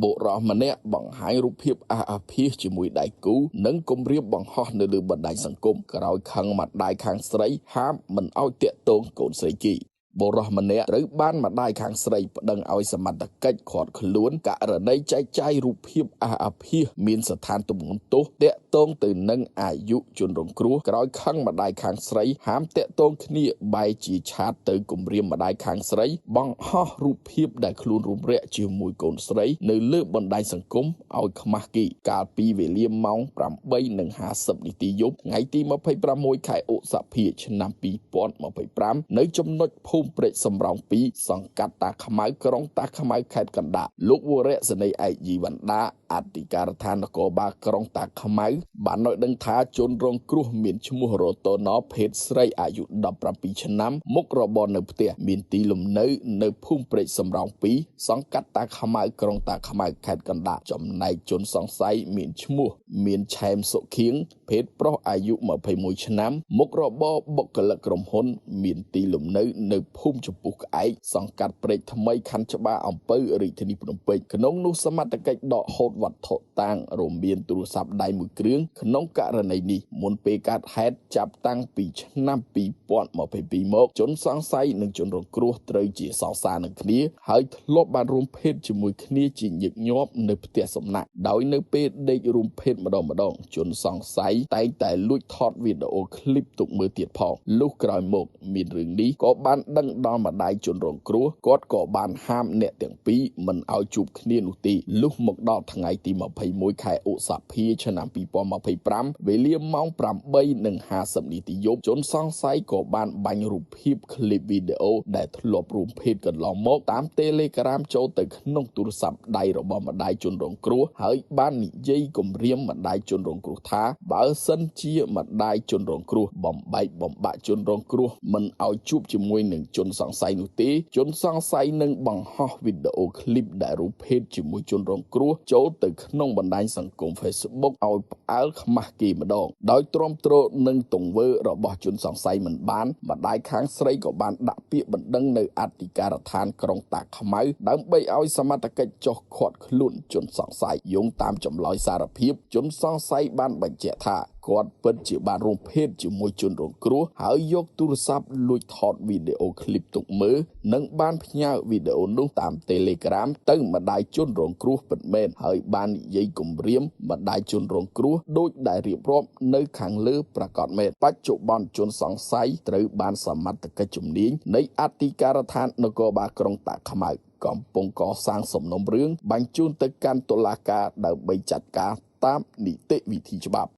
បុរសម្នាក់បង្ហាញរូបភាពអាភាសជាមួយដៃគូនិងគំរាមបង្ហោះនៅលើបណ្ដាញសង្គមក្រោយខឹងម្ដាយខាងស្រីហាមមិនឲ្យតាក់ទងកូនស្រីគីបុរសម្នាក់ត្រូវបានម្ដាយខាងស្រីប្តឹងឲ្យសមត្ថកិច្ចឃាត់ខ្លួនករណីចែកចាយរូបភាពអាភាសមានស្ថានទម្ងន់ទោសតាក់ទងទៅនឹងអាយុជនរងគ្រោះក្រោយខឹងម្ដាយខាងស្រីហាមតាក់ទងគ្នាបែរជាឆាតទៅគំរាមម្ដាយខាងស្រីបង្ហោះរូបភាពដែលខ្លួនរួមរយៈជាមួយកូនស្រីនៅលើបណ្ដាញសង្គមឲ្យខ្មាស់គីកាលពីវេលាម៉ោង 8:50 នាទីយប់ថ្ងៃទី 26 ខែឧសភាឆ្នាំ 2025 នៅចំណុចភូមិព្រែកសំរោង2សង្កាត់តាខ្មៅក្រុងតាខ្មៅខេត្តកណ្ដាលលោកវរៈសេនីឯកយីវណ្ដាអធិការដ្ឋាននគរបាលក្រុងតាខ្មៅបានឲ្យដឹងថាជនរងគ្រោះមានឈ្មោះរតនភេទស្រីអាយុ 17 ឆ្នាំមុខរបរនៅផ្ទះមានទីលំនៅនៅភូមិព្រែកសំរោង2សង្កាត់តាខ្មៅក្រុងតាខ្មៅខេត្តកណ្ដាលចំណែកជនសង្ស័យមានឈ្មោះមានឆែមសុខៀងភេទប្រុសអាយុ 21 ឆ្នាំមុខរបរបុគ្គលិកក្រុមហ៊ុនមានទីលំនៅនៅភូមិចំពុះក្អែកសង្កាត់ព្រែកថ្មីខណ្ឌច្បារអំពៅរាជធានីភ្នំពេញក្នុងនោះសមត្ថកិច្ចដកហូតវត្ថុតាងរួមមានទូរស័ព្ទដៃមួយគ្រឿងក្នុងករណីនេះមុនពេលកើតហេតុចាប់តាំងពីឆ្នាំ 2022 មកជនសង្ស័យនិងជនរងគ្រោះត្រូវជាសង្សារនឹងគ្នាហើយធ្លាប់បានរួមភេទជាមួយគ្នាជាញឹកញាប់នៅផ្ទះសំណាក់ដោយនៅពេលដេករួមភេទម្ដងជនសង្ស័យតែងតែលួចថតវីដេអូឃ្លីបទុកមើលទៀតផងលុះក្រោយមកមានរឿងនេះក៏បានដឹងដល់ម្ដាយជនរងគ្រោះគាត់ក៏បានហាមអ្នកទាំងពីរមិនឲ្យជួបគ្នានោះទេលុះមកដល់ថ្ងៃទី 21 ខែឧសភាឆ្នាំ 2025 វេលាម៉ោង 8:50 នាទីយប់ជនសង្ស័យក៏បានបាញ់រូបភាពឃ្លីបវីដេអូដែលធ្លាប់រួមភេទកន្លងមកតាម Telegram ចូលទៅក្នុងទូរស័ព្ទដៃរបស់ម្ដាយជនរងគ្រោះហើយបាននិយាយគំរាមម្ដាយជនរងគ្រោះថាបើសិនជាម្ដាយជនរងគ្រោះបំបែកបំបាក់ជនរងគ្រោះមិនឲ្យជួបជាមួយនឹងជនសង្ស័យនោះទេជនសង្ស័យនឹងបង្ហោះវីដេអូឃ្លីបដែលរូបភេទជាមួយជនរងគ្រោះចូលទៅក្នុងបណ្ដាញសង្គម Facebook ឲ្យផ្អើលខ្មាស់គេម្ដងដោយទ្រាំទ្រនឹងទង្វើរបស់ជនសង្ស័យមិនបានម្ដាយខាងស្រីក៏បានដាក់ពាក្យបណ្ដឹងនៅអធិការដ្ឋានក្រុងតាខ្មៅដើម្បីឲ្យសមត្ថកិច្ចចុះឃាត់ខ្លួនជនសង្ស័យយោងតាមចម្លើយសារភាពជនសង្ស័យបានបញ្ជាក់ថាគាត់ពិតជាបានរួមភេទជាមួយជនរងគ្រោះហើយយកទូរស័ព្ទលួចថតវីដេអូឃ្លីបទុកមើលនិងបានផ្ញើវីដេអូនោះតាម Telegram ទៅម្ដាយជនរងគ្រោះពិតមែនហើយបាននិយាយគំរាមម្ដាយជនរងគ្រោះដោយដែលរៀបរាប់នៅខាងលើប្រកាសមែនបច្ចុប្បន្នជនសង្ស័យត្រូវបានសមត្ថកិច្ចជំនាញនៃអធិការដ្ឋាននគរបាលក្រុងតាខ្មៅកំពុងកសាងសំណុំរឿងបញ្ជូនទៅកាន់តុលាការដើម្បីចាត់ការតាមនីតិវិធីច្បាប់